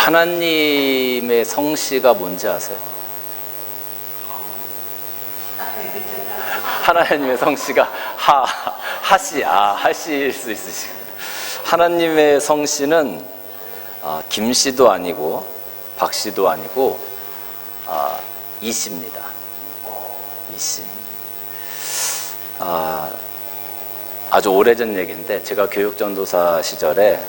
하나님의 성씨가 뭔지 아세요? 하나님의 성씨가 하씨, 하씨일 수 있으시고. 하나님의 성씨는 김씨도 아니고 박씨도 아니고 이씨입니다. 이씨. 아주 오래전 얘기인데, 제가 교육전도사 시절에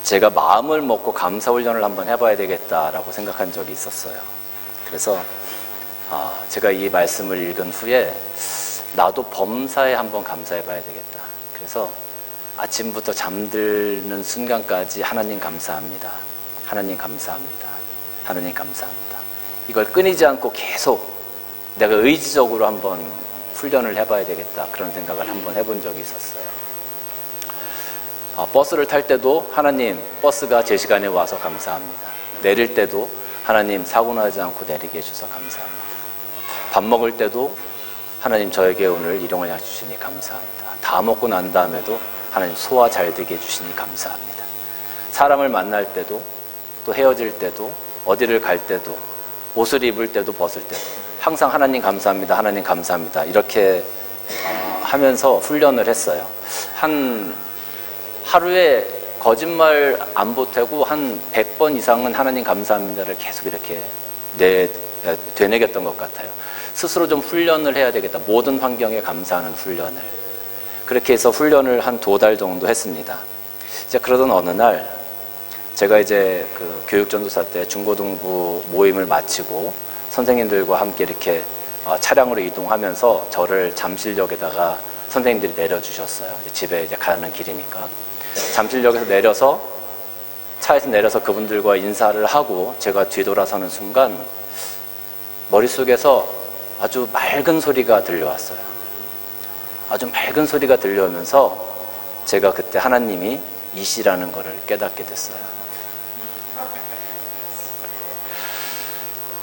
제가 마음을 먹고 감사훈련을 한번 해봐야 되겠다라고 생각한 적이 있었어요. 그래서 제가 이 말씀을 읽은 후에 나도 범사에 한번 감사해봐야 되겠다. 그래서 아침부터 잠드는 순간까지 하나님 감사합니다. 하나님 감사합니다. 하나님 감사합니다. 이걸 끊이지 않고 계속 내가 의지적으로 한번 훈련을 해봐야 되겠다. 그런 생각을 한번 해본 적이 있었어요. 버스를 탈 때도 하나님, 버스가 제 시간에 와서 감사합니다. 내릴 때도 하나님, 사고 나지 않고 내리게 해주셔서 감사합니다. 밥 먹을 때도 하나님, 저에게 오늘 일용을 해주시니 감사합니다. 다 먹고 난 다음에도 하나님, 소화 잘 되게 해주시니 감사합니다. 사람을 만날 때도, 또 헤어질 때도, 어디를 갈 때도, 옷을 입을 때도 벗을 때도 항상 하나님 감사합니다. 하나님 감사합니다. 이렇게 하면서 훈련을 했어요. 하루에 거짓말 안 보태고 한 100번 이상은 하나님 감사합니다를 계속 이렇게 되뇌겼던 것 같아요. 스스로 좀 훈련을 해야 되겠다. 모든 환경에 감사하는 훈련을. 그렇게 해서 훈련을 한 2달 정도 했습니다. 이제 그러던 어느 날 제가 이제 그 교육전도사 때 중고등부 모임을 마치고 선생님들과 함께 이렇게 차량으로 이동하면서 저를 잠실역에다가 선생님들이 내려주셨어요. 집에 이제 가는 길이니까. 잠실역에서 내려서, 차에서 내려서 그분들과 인사를 하고 제가 뒤돌아서는 순간 머릿속에서 아주 맑은 소리가 들려왔어요. 아주 맑은 소리가 들려오면서 제가 그때 하나님이 이씨라는 거를 깨닫게 됐어요.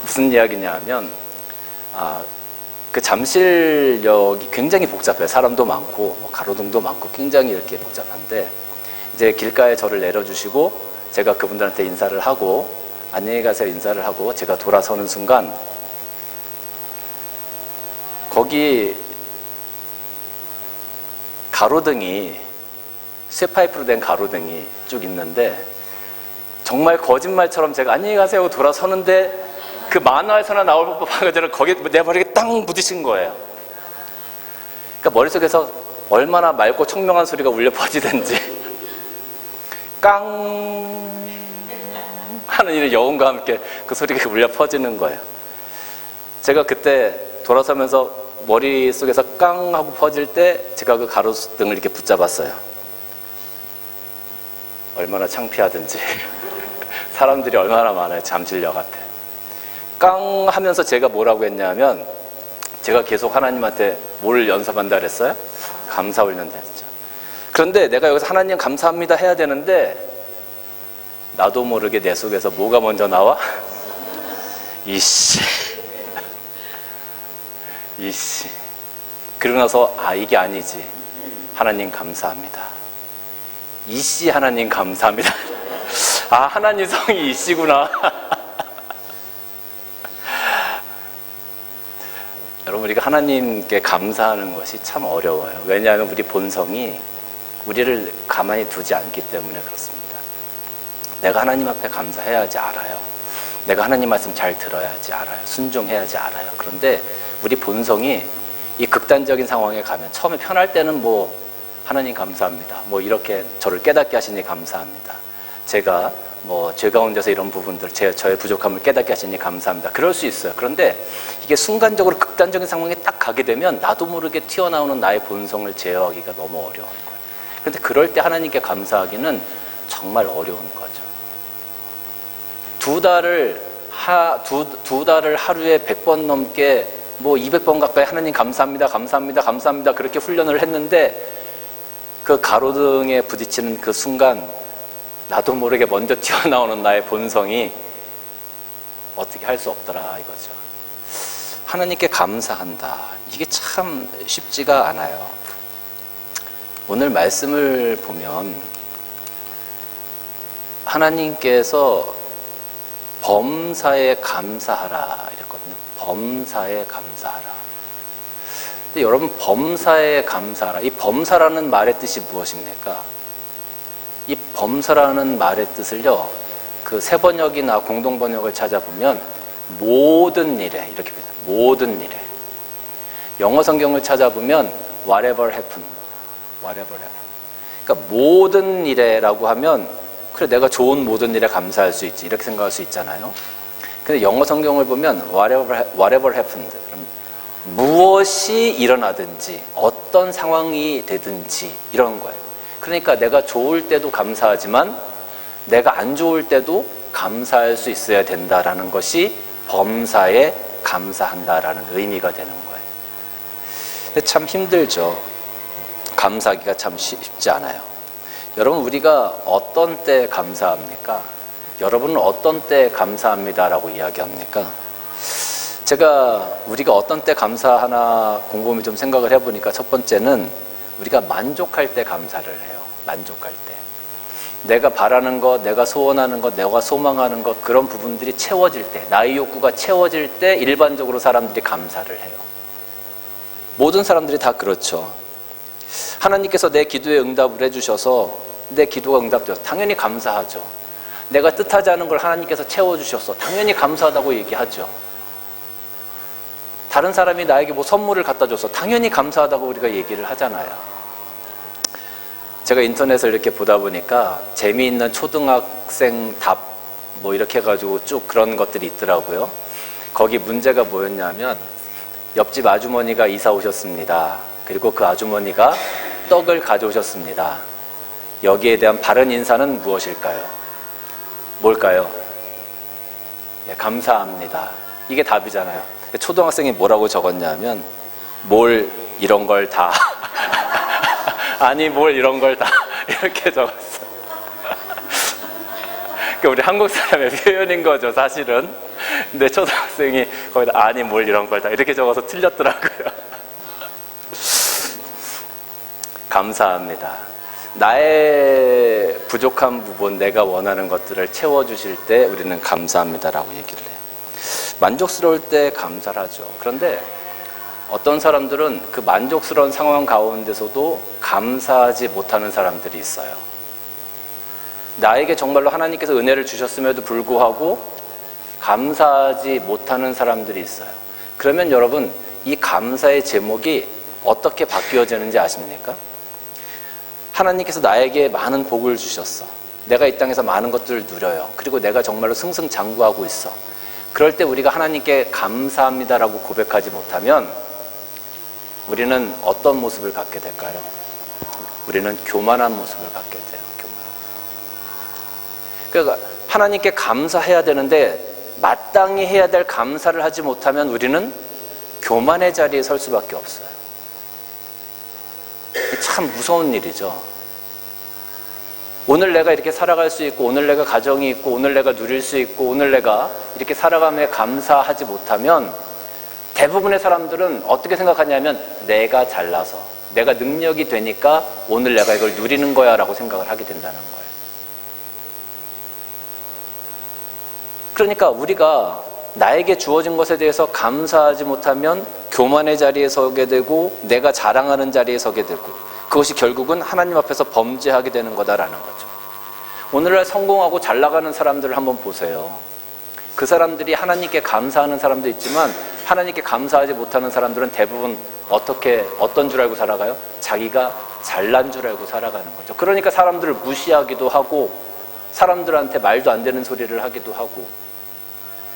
무슨 이야기냐 하면 그 잠실역이 굉장히 복잡해요. 사람도 많고 뭐 가로등도 많고 굉장히 이렇게 복잡한데, 이제 길가에 저를 내려주시고 제가 그분들한테 인사를 하고 안녕히 가세요 인사를 하고 제가 돌아서는 순간 거기 가로등이, 쇠파이프로 된 가로등이 쭉 있는데, 정말 거짓말처럼 제가 안녕히 가세요 하고 돌아서는데 그 만화에서나 나올 법한 것처럼 거기에 내 머리에 땅 부딪힌 거예요. 그러니까 머릿속에서 얼마나 맑고 청명한 소리가 울려 퍼지든지 깡 하는 이 여운과 함께 그 소리가 울려 퍼지는 거예요. 제가 그때 돌아서면서 머릿속에서 깡 하고 퍼질 때 제가 그 가로등을 이렇게 붙잡았어요. 얼마나 창피하든지. 사람들이 얼마나 많아요. 잠실역 앞에. 깡 하면서 제가 뭐라고 했냐면, 제가 계속 하나님한테 뭘 연습한다 그랬어요? 감사 훈련을 했죠. 그런데 내가 여기서 하나님 감사합니다 해야 되는데 나도 모르게 내 속에서 뭐가 먼저 나와? 이씨. 이씨. 그러고 나서 이게 아니지. 하나님 감사합니다. 이씨 하나님 감사합니다. 하나님 성이 이씨구나. 여러분, 우리가 하나님께 감사하는 것이 참 어려워요. 왜냐하면 우리 본성이 우리를 가만히 두지 않기 때문에 그렇습니다. 내가 하나님 앞에 감사해야지 알아요. 내가 하나님 말씀 잘 들어야지 알아요. 순종해야지 알아요. 그런데 우리 본성이 이 극단적인 상황에 가면, 처음에 편할 때는 뭐 하나님 감사합니다, 뭐 이렇게 저를 깨닫게 하시니 감사합니다, 제가 뭐 죄 가운데서 이런 부분들, 저의 부족함을 깨닫게 하시니 감사합니다, 그럴 수 있어요. 그런데 이게 순간적으로 극단적인 상황에 딱 가게 되면 나도 모르게 튀어나오는 나의 본성을 제어하기가 너무 어려운 거예요. 그런데 그럴 때 하나님께 감사하기는 정말 어려운 거죠. 두 달을 하루에 100번 넘게, 뭐 200번 가까이 하나님 감사합니다, 감사합니다, 감사합니다 그렇게 훈련을 했는데, 그 가로등에 부딪히는 그 순간 나도 모르게 먼저 튀어나오는 나의 본성이 어떻게 할 수 없더라 이거죠. 하나님께 감사한다, 이게 참 쉽지가 않아요. 오늘 말씀을 보면 하나님께서 범사에 감사하라 이랬거든요. 범사에 감사하라. 근데 여러분, 범사에 감사하라. 이 범사라는 말의 뜻이 무엇입니까? 이 범사라는 말의 뜻을요, 그 세번역이나 공동번역을 찾아보면 모든 일에 이렇게 됩니다. 모든 일에. 영어 성경을 찾아보면 whatever happened, whatever happened. 그러니까 모든 일에라고 하면 그래, 내가 좋은 모든 일에 감사할 수 있지 이렇게 생각할 수 있잖아요. 근데 영어 성경을 보면 whatever happened, 무엇이 일어나든지 어떤 상황이 되든지 이런 거예요. 그러니까 내가 좋을 때도 감사하지만 내가 안 좋을 때도 감사할 수 있어야 된다라는 것이 범사에 감사한다라는 의미가 되는 거예요. 근데 참 힘들죠. 감사하기가 참 쉽지 않아요. 여러분, 우리가 어떤 때 감사합니까? 여러분은 어떤 때 감사합니다라고 이야기합니까? 제가 우리가 어떤 때 감사하나 곰곰이 좀 생각을 해보니까 첫 번째는 우리가 만족할 때 감사를 해요. 만족할 때. 내가 바라는 것, 내가 소원하는 것, 내가 소망하는 것, 그런 부분들이 채워질 때, 나의 욕구가 채워질 때 일반적으로 사람들이 감사를 해요. 모든 사람들이 다 그렇죠. 하나님께서 내 기도에 응답을 해주셔서 내 기도가 응답되어서 당연히 감사하죠. 내가 뜻하지 않은 걸 하나님께서 채워주셔서 당연히 감사하다고 얘기하죠. 다른 사람이 나에게 뭐 선물을 갖다 줘서 당연히 감사하다고 우리가 얘기를 하잖아요. 제가 인터넷을 이렇게 보다 보니까 재미있는 초등학생 답 뭐 이렇게 해가지고 쭉 그런 것들이 있더라고요. 거기 문제가 뭐였냐면 옆집 아주머니가 이사 오셨습니다. 그리고 그 아주머니가 떡을 가져오셨습니다. 여기에 대한 바른 인사는 무엇일까요? 뭘까요? 예, 감사합니다. 이게 답이잖아요. 초등학생이 뭐라고 적었냐면 뭘 이런 걸 다 아니 뭘 이런 걸 다 이렇게 적었어. 그러니까 우리 한국 사람의 표현인 거죠, 사실은. 근데 초등학생이 거기다 아니 뭘 이런 걸 다 이렇게 적어서 틀렸더라고요. 감사합니다. 나의 부족한 부분, 내가 원하는 것들을 채워주실 때 우리는 감사합니다라고 얘기를 해요. 만족스러울 때 감사를 하죠. 그런데 어떤 사람들은 그 만족스러운 상황 가운데서도 감사하지 못하는 사람들이 있어요. 나에게 정말로 하나님께서 은혜를 주셨음에도 불구하고 감사하지 못하는 사람들이 있어요. 그러면 여러분, 이 감사의 제목이 어떻게 바뀌어지는지 아십니까? 하나님께서 나에게 많은 복을 주셨어. 내가 이 땅에서 많은 것들을 누려요. 그리고 내가 정말로 승승장구하고 있어. 그럴 때 우리가 하나님께 감사합니다라고 고백하지 못하면 우리는 어떤 모습을 갖게 될까요? 우리는 교만한 모습을 갖게 돼요. 그러니까 하나님께 감사해야 되는데 마땅히 해야 될 감사를 하지 못하면 우리는 교만의 자리에 설 수밖에 없어요. 참 무서운 일이죠. 오늘 내가 이렇게 살아갈 수 있고, 오늘 내가 가정이 있고, 오늘 내가 누릴 수 있고, 오늘 내가 이렇게 살아가며 감사하지 못하면 대부분의 사람들은 어떻게 생각하냐면 내가 잘나서, 내가 능력이 되니까 오늘 내가 이걸 누리는 거야 라고 생각을 하게 된다는 거예요. 그러니까 우리가 나에게 주어진 것에 대해서 감사하지 못하면 교만의 자리에 서게 되고 내가 자랑하는 자리에 서게 되고 그것이 결국은 하나님 앞에서 범죄하게 되는 거다라는 거죠. 오늘날 성공하고 잘 나가는 사람들을 한번 보세요. 그 사람들이 하나님께 감사하는 사람도 있지만 하나님께 감사하지 못하는 사람들은 대부분 어떤 줄 알고 살아가요? 자기가 잘난 줄 알고 살아가는 거죠. 그러니까 사람들을 무시하기도 하고 사람들한테 말도 안 되는 소리를 하기도 하고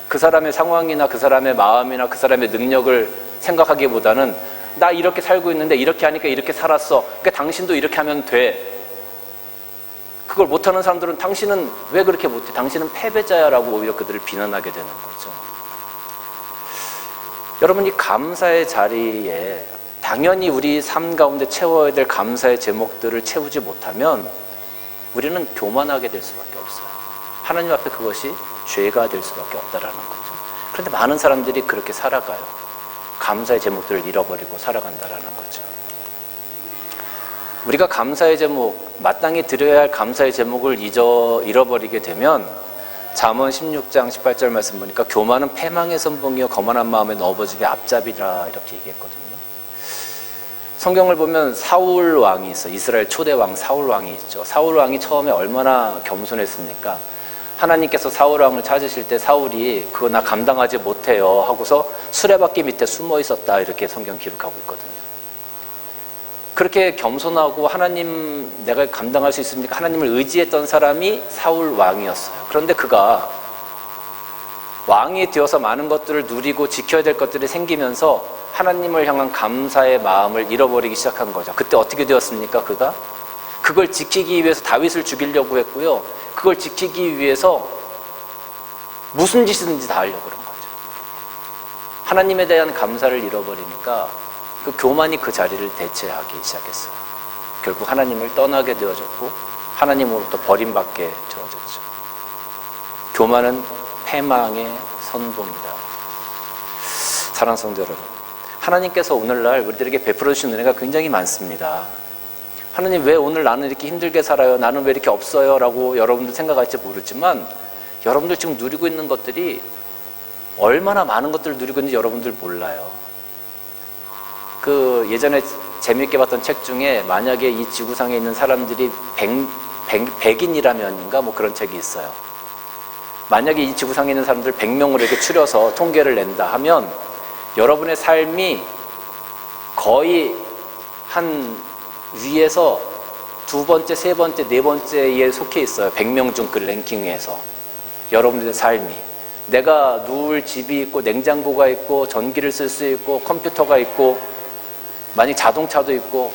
그 사람의 상황이나 그 사람의 마음이나 그 사람의 능력을 생각하기보다는 나 이렇게 살고 있는데 이렇게 하니까 이렇게 살았어. 그러니까 당신도 이렇게 하면 돼. 그걸 못하는 사람들은 당신은 왜 그렇게 못해? 당신은 패배자야라고 오히려 그들을 비난하게 되는 거죠. 여러분, 이 감사의 자리에 당연히 우리 삶 가운데 채워야 될 감사의 제목들을 채우지 못하면 우리는 교만하게 될 수밖에 없어요. 하나님 앞에 그것이 죄가 될 수밖에 없다라는 거죠. 그런데 많은 사람들이 그렇게 살아가요. 감사의 제목들을 잃어버리고 살아간다라는 거죠. 우리가 감사의 제목, 마땅히 드려야 할 감사의 제목을 잃어버리게 되면 잠언 16장 18절 말씀 보니까 교만은 패망의 선봉이요 거만한 마음에 넘어짐의 앞잡이라 이렇게 얘기했거든요. 성경을 보면 사울 왕이 있어. 이스라엘 초대 왕 사울 왕이 있죠. 사울 왕이 처음에 얼마나 겸손했습니까? 하나님께서 사울 왕을 찾으실 때 사울이 그거 나 감당하지 못해요 하고서 수레바퀴 밑에 숨어 있었다 이렇게 성경 기록하고 있거든요. 그렇게 겸손하고 하나님 내가 감당할 수 있습니까? 하나님을 의지했던 사람이 사울 왕이었어요. 그런데 그가 왕이 되어서 많은 것들을 누리고 지켜야 될 것들이 생기면서 하나님을 향한 감사의 마음을 잃어버리기 시작한 거죠. 그때 어떻게 되었습니까? 그가 그걸 지키기 위해서 다윗을 죽이려고 했고요. 그걸 지키기 위해서 무슨 짓이든지 다 하려고 그런 거죠. 하나님에 대한 감사를 잃어버리니까 그 교만이 그 자리를 대체하기 시작했어요. 결국 하나님을 떠나게 되어졌고 하나님으로부터 버림받게 되어졌죠. 교만은 패망의 선봉이다. 사랑하는 성도 여러분, 하나님께서 오늘날 우리들에게 베풀어 주신 은혜가 굉장히 많습니다. 하나님 왜 오늘 나는 이렇게 힘들게 살아요? 나는 왜 이렇게 없어요? 라고 여러분들 생각할지 모르지만 여러분들 지금 누리고 있는 것들이 얼마나 많은 것들을 누리고 있는지 여러분들 몰라요. 그 예전에 재미있게 봤던 책 중에 만약에 이 지구상에 있는 사람들이 100인이라면인가 뭐 그런 책이 있어요. 만약에 이 지구상에 있는 사람들 100명을 이렇게 추려서 통계를 낸다 하면 여러분의 삶이 거의 한 위에서 두 번째, 세 번째, 네 번째에 속해 있어요. 100명 중 그 랭킹에서. 여러분들의 삶이. 내가 누울 집이 있고 냉장고가 있고 전기를 쓸 수 있고 컴퓨터가 있고 만약 자동차도 있고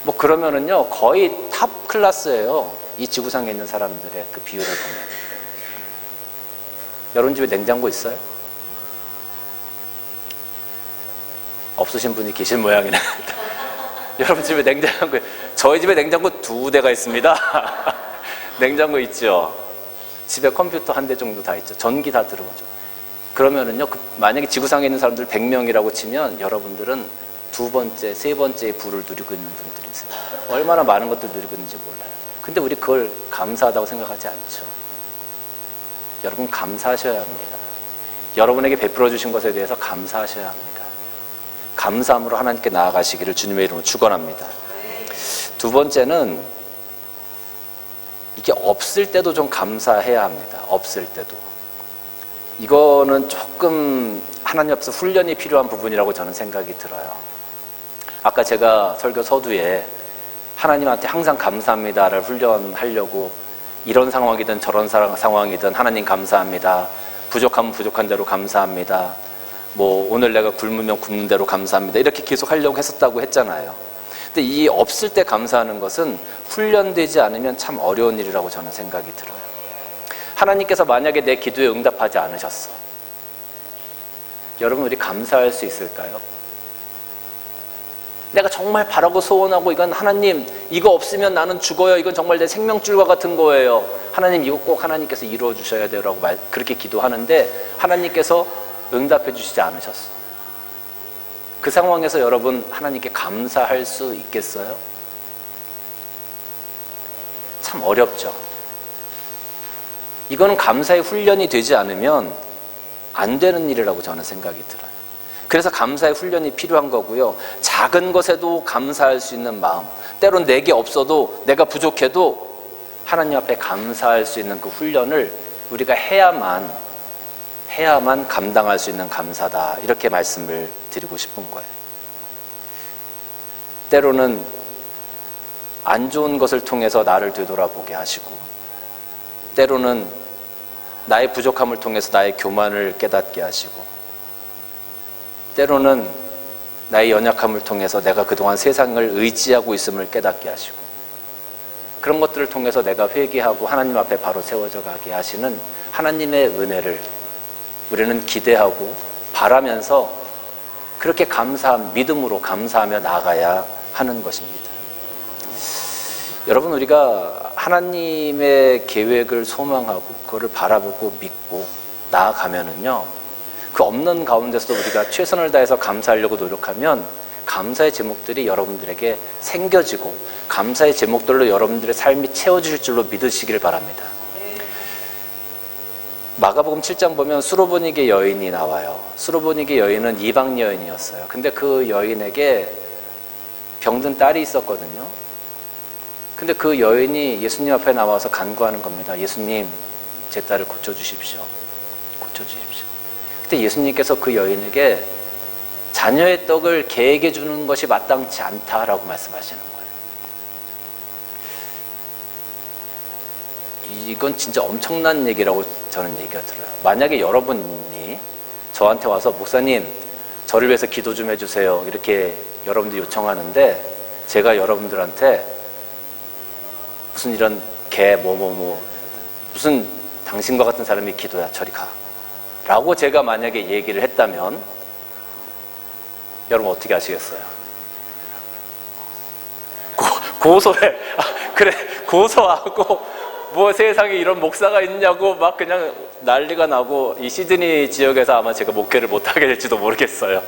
뭐 그러면은요 거의 탑 클래스예요. 이 지구상에 있는 사람들의 그 비율을 보면. 여러분 집에 냉장고 있어요? 없으신 분이 계신 모양이네. 여러분 집에 냉장고, 저희 집에 냉장고 2대가 있습니다. 냉장고 있죠. 집에 컴퓨터 1대 정도 다 있죠. 전기 다 들어오죠. 그러면은요, 만약에 지구상에 있는 사람들 100명이라고 치면 여러분들은 두 번째, 세 번째의 부를 누리고 있는 분들이세요. 얼마나 많은 것들 누리고 있는지 몰라요. 근데 우리 그걸 감사하다고 생각하지 않죠. 여러분 감사하셔야 합니다. 여러분에게 베풀어 주신 것에 대해서 감사하셔야 합니다. 감사함으로 하나님께 나아가시기를 주님의 이름으로 축원합니다. 두 번째는 이게 없을 때도 좀 감사해야 합니다. 없을 때도. 이거는 조금 하나님 앞에서 훈련이 필요한 부분이라고 저는 생각이 들어요. 아까 제가 설교 서두에 하나님한테 항상 감사합니다를 훈련하려고 이런 상황이든 저런 상황이든 하나님 감사합니다. 부족하면 부족한 대로 감사합니다. 뭐 오늘 내가 굶으면 굶는 대로 감사합니다. 이렇게 계속 하려고 했었다고 했잖아요. 근데 이 없을 때 감사하는 것은 훈련되지 않으면 참 어려운 일이라고 저는 생각이 들어요. 하나님께서 만약에 내 기도에 응답하지 않으셨어. 여러분 우리 감사할 수 있을까요? 내가 정말 바라고 소원하고 이건 하나님 이거 없으면 나는 죽어요. 이건 정말 내 생명줄과 같은 거예요. 하나님 이거 꼭 하나님께서 이루어 주셔야 돼요 라고 그렇게 기도하는데 하나님께서 응답해 주시지 않으셨어. 그 상황에서 여러분 하나님께 감사할 수 있겠어요? 참 어렵죠. 이거는 감사의 훈련이 되지 않으면 안 되는 일이라고 저는 생각이 들어요. 그래서 감사의 훈련이 필요한 거고요. 작은 것에도 감사할 수 있는 마음, 때론 내게 없어도 내가 부족해도 하나님 앞에 감사할 수 있는 그 훈련을 우리가 해야만 감당할 수 있는 감사다. 이렇게 말씀을 드리고 싶은 거예요. 때로는 안 좋은 것을 통해서 나를 되돌아보게 하시고 때로는 나의 부족함을 통해서 나의 교만을 깨닫게 하시고 때로는 나의 연약함을 통해서 내가 그동안 세상을 의지하고 있음을 깨닫게 하시고 그런 것들을 통해서 내가 회개하고 하나님 앞에 바로 세워져 가게 하시는 하나님의 은혜를 우리는 기대하고 바라면서 그렇게 믿음으로 감사하며 나아가야 하는 것입니다. 여러분 우리가 하나님의 계획을 소망하고 그거를 바라보고 믿고 나아가면은요 그 없는 가운데서도 우리가 최선을 다해서 감사하려고 노력하면 감사의 제목들이 여러분들에게 생겨지고 감사의 제목들로 여러분들의 삶이 채워질 줄로 믿으시길 바랍니다. 마가복음 7장 보면 수로보니게 여인이 나와요. 수로보니게 여인은 이방 여인이었어요. 근데 그 여인에게 병든 딸이 있었거든요. 근데 그 여인이 예수님 앞에 나와서 간구하는 겁니다. 예수님, 제 딸을 고쳐주십시오. 고쳐주십시오. 그때 예수님께서 그 여인에게 자녀의 떡을 개에게 주는 것이 마땅치 않다라고 말씀하시는 거예요. 이건 진짜 엄청난 얘기라고 저는 얘기가 들어요. 만약에 여러분이 저한테 와서 목사님, 저를 위해서 기도 좀 해주세요. 이렇게 여러분들이 요청하는데 제가 여러분들한테 무슨 이런 개 무슨 당신과 같은 사람이 기도야, 저리 가 라고 제가 만약에 얘기를 했다면 여러분 어떻게 하시겠어요? 고소해. 그래, 고소하고 뭐 세상에 이런 목사가 있냐고 막 그냥 난리가 나고 이 시드니 지역에서 아마 제가 목회를 못하게 될지도 모르겠어요.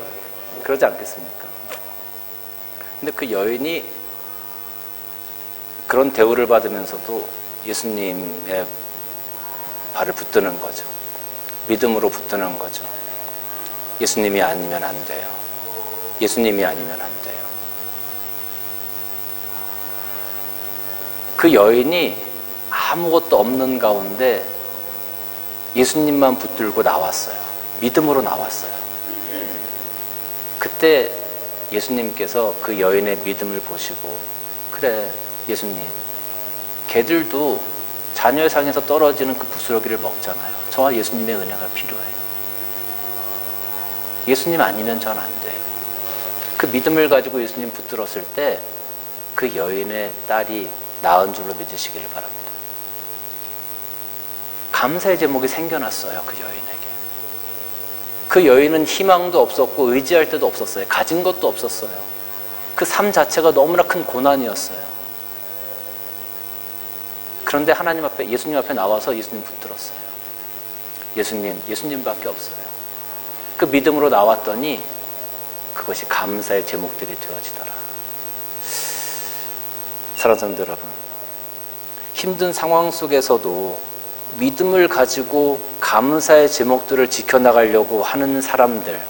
그러지 않겠습니까? 근데 그 여인이 그런 대우를 받으면서도 예수님의 발을 붙드는 거죠. 믿음으로 붙드는 거죠. 예수님이 아니면 안 돼요. 예수님이 아니면 안 돼요. 그 여인이 아무것도 없는 가운데 예수님만 붙들고 나왔어요. 믿음으로 나왔어요. 그때 예수님께서 그 여인의 믿음을 보시고, 그래 예수님, 개들도 자녀의 상에서 떨어지는 그 부스러기를 먹잖아요. 저와 예수님의 은혜가 필요해요. 예수님 아니면 전 안 돼요. 그 믿음을 가지고 예수님 붙들었을 때 그 여인의 딸이 나은 줄로 믿으시기를 바랍니다. 감사의 제목이 생겨났어요. 그 여인에게. 그 여인은 희망도 없었고 의지할 데도 없었어요. 가진 것도 없었어요. 그 삶 자체가 너무나 큰 고난이었어요. 그런데 하나님 앞에, 예수님 앞에 나와서 예수님 붙들었어요. 예수님밖에 없어요. 그 믿음으로 나왔더니 그것이 감사의 제목들이 되어지더라. 사랑하는 성도 여러분, 힘든 상황 속에서도 믿음을 가지고 감사의 제목들을 지켜나가려고 하는 사람들,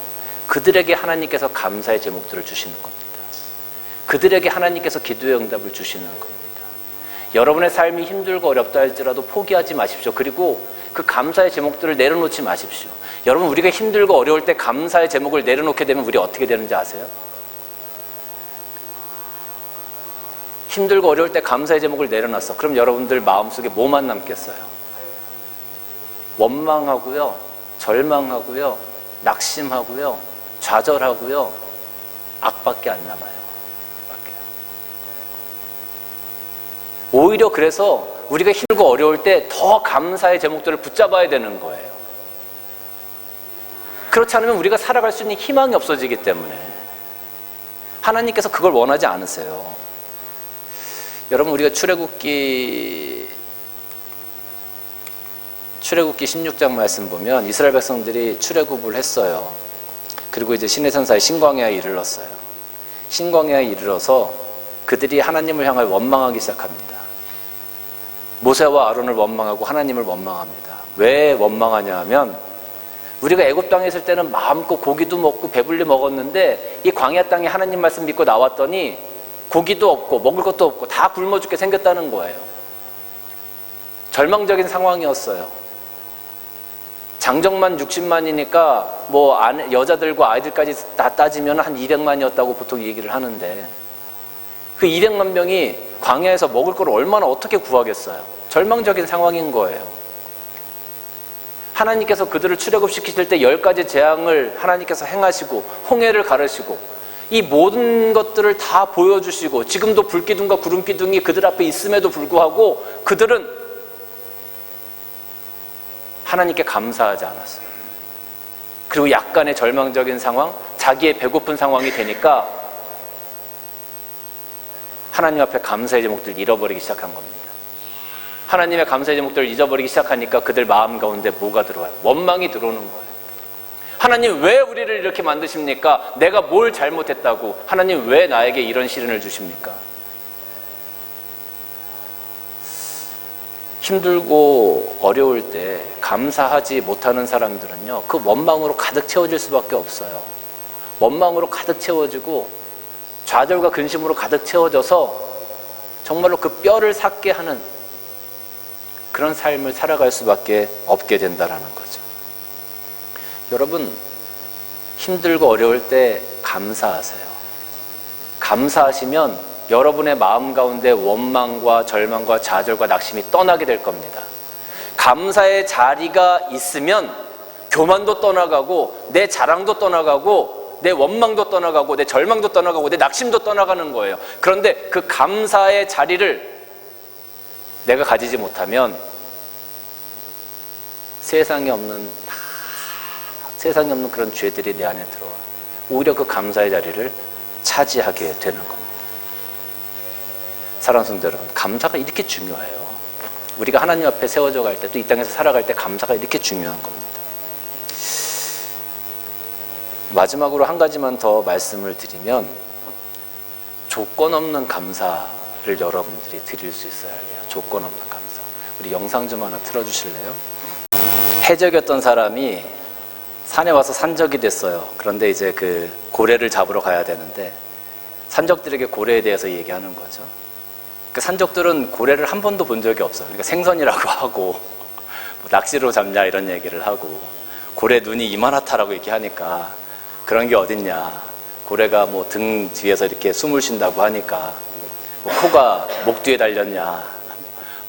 그들에게 하나님께서 감사의 제목들을 주시는 겁니다. 그들에게 하나님께서 기도의 응답을 주시는 겁니다. 여러분의 삶이 힘들고 어렵다 할지라도 포기하지 마십시오. 그리고 그 감사의 제목들을 내려놓지 마십시오. 여러분, 우리가 힘들고 어려울 때 감사의 제목을 내려놓게 되면 우리 어떻게 되는지 아세요? 힘들고 어려울 때 감사의 제목을 내려놨어. 그럼 여러분들 마음속에 뭐만 남겠어요? 원망하고요, 절망하고요, 낙심하고요, 좌절하고요, 악밖에 안 남아요. 악밖에요. 오히려 그래서 우리가 힘들고 어려울 때 더 감사의 제목들을 붙잡아야 되는 거예요. 그렇지 않으면 우리가 살아갈 수 있는 희망이 없어지기 때문에 하나님께서 그걸 원하지 않으세요. 여러분, 우리가 출애굽기 16장 말씀 보면 이스라엘 백성들이 출애굽을 했어요. 그리고 이제 시내산사의 신광야에 이르렀어요. 신광야에 이르러서 그들이 하나님을 향하여 원망하기 시작합니다. 모세와 아론을 원망하고 하나님을 원망합니다. 왜 원망하냐 하면 우리가 애굽 땅에 있을 때는 마음껏 고기도 먹고 배불리 먹었는데 이 광야 땅에 하나님 말씀 믿고 나왔더니 고기도 없고 먹을 것도 없고 다 굶어 죽게 생겼다는 거예요. 절망적인 상황이었어요. 장정만 60만이니까 뭐 여자들과 아이들까지 다 따지면 한 200만이었다고 보통 얘기를 하는데 그 200만 명이 광야에서 먹을 걸 얼마나 어떻게 구하겠어요? 절망적인 상황인 거예요. 하나님께서 그들을 출애굽시키실 때 10가지 재앙을 하나님께서 행하시고 홍해를 가르시고 이 모든 것들을 다 보여주시고 지금도 불기둥과 구름기둥이 그들 앞에 있음에도 불구하고 그들은 하나님께 감사하지 않았어요. 그리고 약간의 절망적인 상황, 자기의 배고픈 상황이 되니까 하나님 앞에 감사의 제목들을 잃어버리기 시작한 겁니다. 하나님의 감사의 제목들을 잊어버리기 시작하니까 그들 마음 가운데 뭐가 들어와요? 원망이 들어오는 거예요. 하나님 왜 우리를 이렇게 만드십니까? 내가 뭘 잘못했다고? 하나님 왜 나에게 이런 시련을 주십니까? 힘들고 어려울 때 감사하지 못하는 사람들은요, 그 원망으로 가득 채워질 수밖에 없어요. 원망으로 가득 채워지고 좌절과 근심으로 가득 채워져서 정말로 그 뼈를 삭게 하는 그런 삶을 살아갈 수밖에 없게 된다라는 거죠. 여러분, 힘들고 어려울 때 감사하세요. 감사하시면 여러분의 마음 가운데 원망과 절망과 좌절과 낙심이 떠나게 될 겁니다. 감사의 자리가 있으면 교만도 떠나가고 내 자랑도 떠나가고 내 원망도 떠나가고 내 절망도 떠나가고 내 낙심도 떠나가는 거예요. 그런데 그 감사의 자리를 내가 가지지 못하면 세상에 없는 그런 죄들이 내 안에 들어와 오히려 그 감사의 자리를 차지하게 되는 겁니다. 사랑하는 성도 여러분, 감사가 이렇게 중요해요. 우리가 하나님 앞에 세워져 갈 때, 또 이 땅에서 살아갈 때 감사가 이렇게 중요한 겁니다. 마지막으로 한 가지만 더 말씀을 드리면, 조건 없는 감사를 여러분들이 드릴 수 있어야 돼요. 조건 없는 감사. 우리 영상 좀 하나 틀어주실래요? 해적이었던 사람이 산에 와서 산적이 됐어요. 그런데 이제 그 고래를 잡으러 가야 되는데 산적들에게 고래에 대해서 얘기하는 거죠. 그 산적들은 고래를 한 번도 본 적이 없어요. 그러니까 생선이라고 하고 뭐 낚시로 잡냐 이런 얘기를 하고, 고래 눈이 이만하다라고 얘기하니까 그런 게 어딨냐, 고래가 뭐 등 뒤에서 이렇게 숨을 쉰다고 하니까, 뭐 코가 목 뒤에 달렸냐,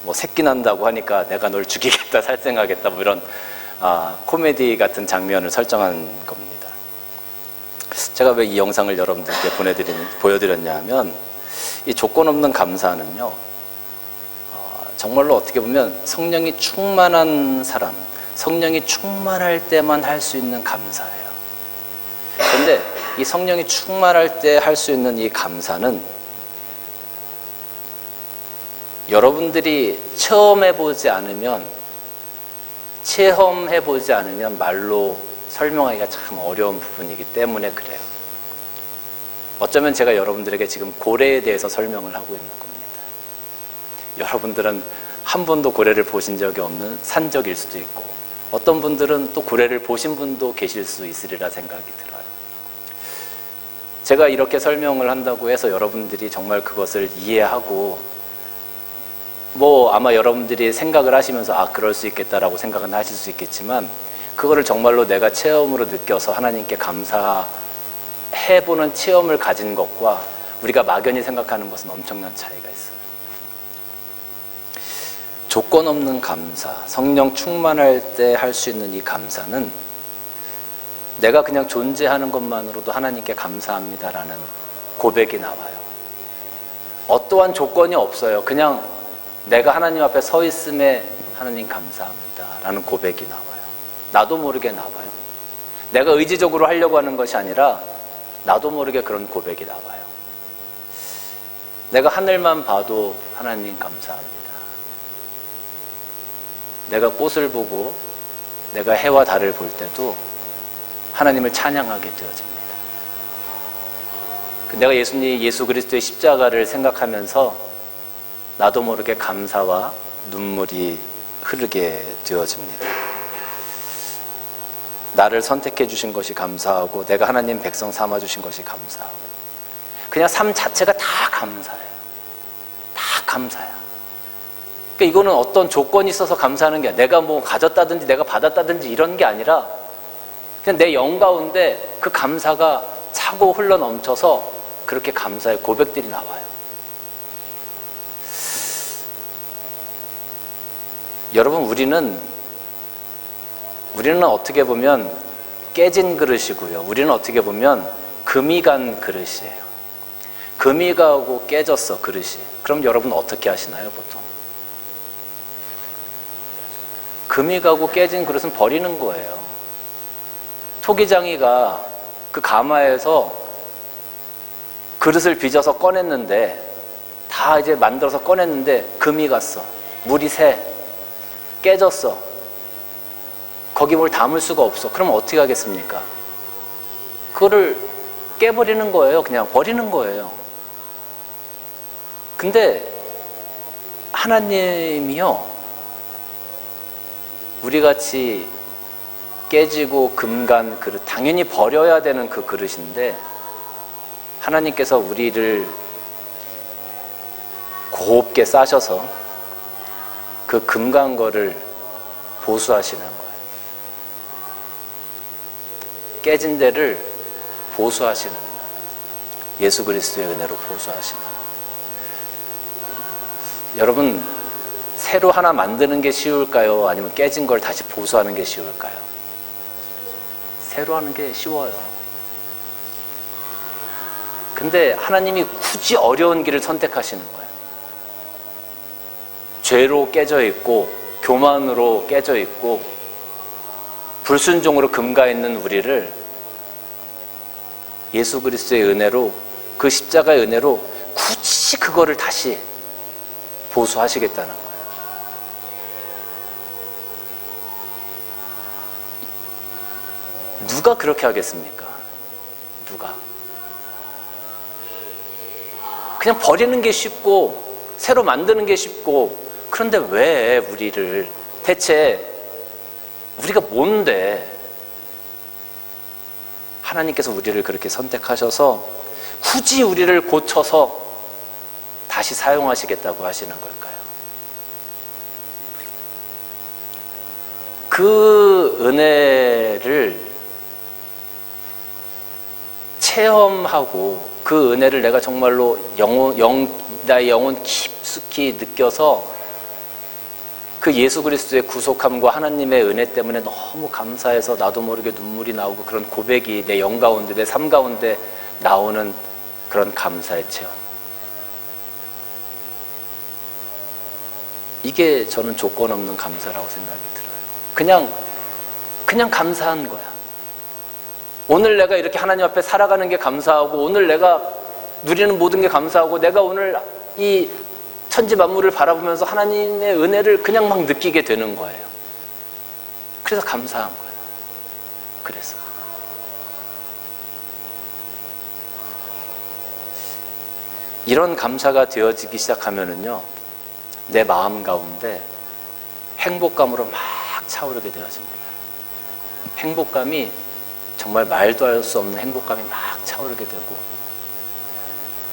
뭐 새끼 난다고 하니까 내가 널 죽이겠다, 살생하겠다, 뭐 이런 코미디 같은 장면을 설정한 겁니다. 제가 왜 이 영상을 여러분들께 보여드렸냐 하면, 이 조건 없는 감사는요, 정말로 어떻게 보면 성령이 충만한 사람, 성령이 충만할 때만 할 수 있는 감사예요. 그런데 이 성령이 충만할 때 할 수 있는 이 감사는 여러분들이 체험해보지 않으면 말로 설명하기가 참 어려운 부분이기 때문에 그래요. 어쩌면 제가 여러분들에게 지금 고래에 대해서 설명을 하고 있는 겁니다. 여러분들은 한 번도 고래를 보신 적이 없는 산적일 수도 있고, 어떤 분들은 또 고래를 보신 분도 계실 수 있으리라 생각이 들어요. 제가 이렇게 설명을 한다고 해서 여러분들이 정말 그것을 이해하고, 뭐 아마 여러분들이 생각을 하시면서 그럴 수 있겠다라고 생각은 하실 수 있겠지만, 그거를 정말로 내가 체험으로 느껴서 하나님께 감사해보는 체험을 가진 것과 우리가 막연히 생각하는 것은 엄청난 차이가 있어요. 조건 없는 감사, 성령 충만할 때 할 수 있는 이 감사는 내가 그냥 존재하는 것만으로도 하나님께 감사합니다라는 고백이 나와요. 어떠한 조건이 없어요. 그냥 내가 하나님 앞에 서 있음에 하나님 감사합니다라는 고백이 나와요. 나도 모르게 나와요. 내가 의지적으로 하려고 하는 것이 아니라 나도 모르게 그런 고백이 나와요. 내가 하늘만 봐도 하나님 감사합니다. 내가 꽃을 보고 내가 해와 달을 볼 때도 하나님을 찬양하게 되어집니다. 내가 예수 그리스도의 십자가를 생각하면서 나도 모르게 감사와 눈물이 흐르게 되어집니다. 나를 선택해 주신 것이 감사하고 내가 하나님 백성 삼아 주신 것이 감사하고, 그냥 삶 자체가 다 감사해요. 다 감사야. 그러니까 이거는 어떤 조건이 있어서 감사하는 게 아니라, 내가 뭐 가졌다든지 내가 받았다든지 이런 게 아니라 그냥 내 영 가운데 그 감사가 차고 흘러 넘쳐서 그렇게 감사의 고백들이 나와요. 여러분, 우리는 어떻게 보면 깨진 그릇이고요. 우리는 어떻게 보면 금이 간 그릇이에요. 금이 가고 깨졌어, 그릇이. 그럼 여러분 어떻게 하시나요, 보통? 금이 가고 깨진 그릇은 버리는 거예요. 토기장이가 그 가마에서 그릇을 빚어서 꺼냈는데, 다 이제 만들어서 꺼냈는데 금이 갔어. 물이 새. 깨졌어. 거기 뭘 담을 수가 없어. 그럼 어떻게 하겠습니까? 그거를 깨버리는 거예요. 그냥 버리는 거예요. 근데 하나님이요, 우리같이 깨지고 금간 그릇, 당연히 버려야 되는 그 그릇인데 하나님께서 우리를 곱게 싸셔서 그 금간 거를 보수하시는 거예요. 깨진 데를 보수하시는 거예요. 예수 그리스도의 은혜로 보수하시는 거예요. 여러분, 새로 하나 만드는 게 쉬울까요? 아니면 깨진 걸 다시 보수하는 게 쉬울까요? 새로 하는 게 쉬워요. 근데 하나님이 굳이 어려운 길을 선택하시는 거예요. 죄로 깨져 있고 교만으로 깨져 있고 불순종으로 금가 있는 우리를 예수 그리스도의 은혜로, 그 십자가의 은혜로 굳이 그거를 다시 보수하시겠다는 거예요. 누가 그렇게 하겠습니까? 누가? 그냥 버리는 게 쉽고 새로 만드는 게 쉽고, 그런데 왜 우리를, 대체 우리가 뭔데 하나님께서 우리를 그렇게 선택하셔서 굳이 우리를 고쳐서 다시 사용하시겠다고 하시는 걸까요? 그 은혜를 체험하고 그 은혜를 내가 정말로 나의 영혼 깊숙이 느껴서 그 예수 그리스도의 구속함과 하나님의 은혜 때문에 너무 감사해서 나도 모르게 눈물이 나오고, 그런 고백이 내 영 가운데, 내 삶 가운데 나오는 그런 감사의 체험. 이게 저는 조건 없는 감사라고 생각이 들어요. 그냥 감사한 거야. 오늘 내가 이렇게 하나님 앞에 살아가는 게 감사하고, 오늘 내가 누리는 모든 게 감사하고, 내가 오늘 이 천지 만물을 바라보면서 하나님의 은혜를 그냥 막 느끼게 되는 거예요. 그래서 감사한 거예요. 그래서 이런 감사가 되어지기 시작하면은요, 내 마음 가운데 행복감으로 막 차오르게 되어집니다. 행복감이 정말 말도 할 수 없는 행복감이 막 차오르게 되고,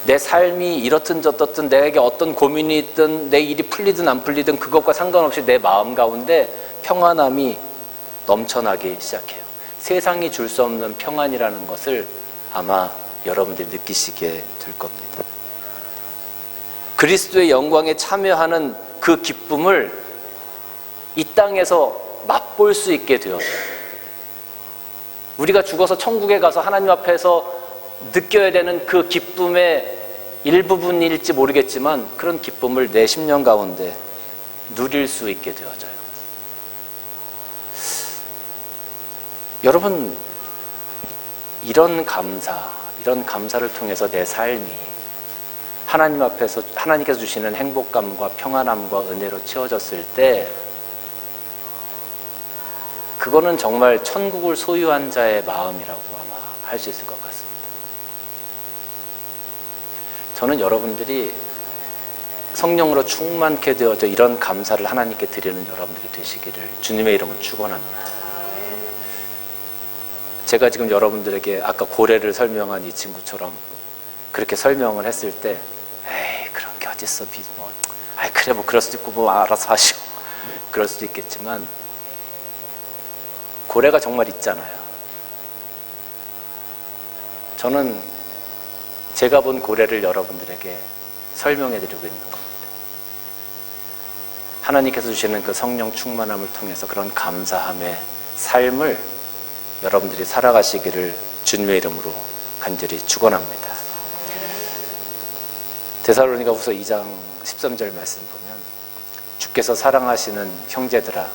내 삶이 이렇든 저렇든 내게 어떤 고민이 있든 내 일이 풀리든 안 풀리든 그것과 상관없이 내 마음 가운데 평안함이 넘쳐나기 시작해요. 세상이 줄 수 없는 평안이라는 것을 아마 여러분들이 느끼시게 될 겁니다. 그리스도의 영광에 참여하는 그 기쁨을 이 땅에서 맛볼 수 있게 되어져요. 우리가 죽어서 천국에 가서 하나님 앞에서 느껴야 되는 그 기쁨의 일부분일지 모르겠지만, 그런 기쁨을 내 심령 가운데 누릴 수 있게 되어져요. 여러분, 이런 감사를 통해서 내 삶이 하나님 앞에서, 하나님께서 주시는 행복감과 평안함과 은혜로 채워졌을 때, 그거는 정말 천국을 소유한 자의 마음이라고 아마 할 수 있을 것 같습니다. 저는 여러분들이 성령으로 충만케 되어져 이런 감사를 하나님께 드리는 여러분들이 되시기를 주님의 이름으로 축원합니다. 제가 지금 여러분들에게 아까 고래를 설명한 이 친구처럼 그렇게 설명을 했을 때, 에이, 그런 게 어딨어, 그래, 뭐 그럴 수도 있고, 뭐 알아서 하시오, 그럴 수도 있겠지만, 고래가 정말 있잖아요. 저는 제가 본 고래를 여러분들에게 설명해 드리고 있는 겁니다. 하나님께서 주시는 그 성령 충만함을 통해서 그런 감사함의 삶을 여러분들이 살아가시기를 주님의 이름으로 간절히 축원합니다. 데살로니가후서 2장 13절 말씀 보면, 주께서 사랑하시는 형제들아,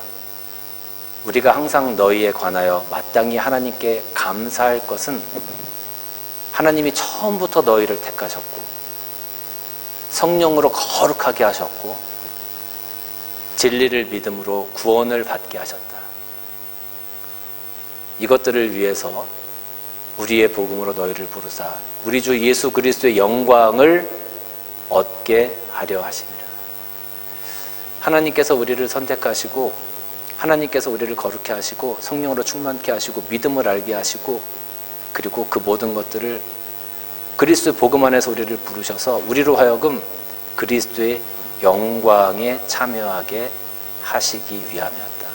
우리가 항상 너희에 관하여 마땅히 하나님께 감사할 것은, 하나님이 처음부터 너희를 택하셨고 성령으로 거룩하게 하셨고 진리를 믿음으로 구원을 받게 하셨다. 이것들을 위해서 우리의 복음으로 너희를 부르사 우리 주 예수 그리스도의 영광을 얻게 하려 하심이라. 하나님께서 우리를 선택하시고 하나님께서 우리를 거룩해 하시고 성령으로 충만케 하시고 믿음을 알게 하시고 그리고 그 모든 것들을 그리스도의 복음 안에서 우리를 부르셔서 우리로 하여금 그리스도의 영광에 참여하게 하시기 위함이었다.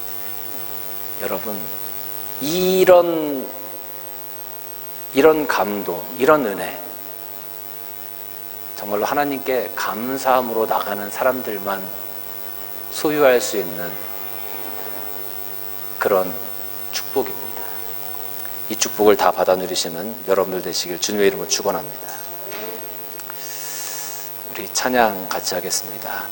여러분, 이런 감동, 이런 은혜, 정말로 하나님께 감사함으로 나가는 사람들만 소유할 수 있는 그런 축복입니다. 이 축복을 다 받아 누리시는 여러분들 되시길 주님의 이름으로 축원합니다. 우리 찬양 같이 하겠습니다.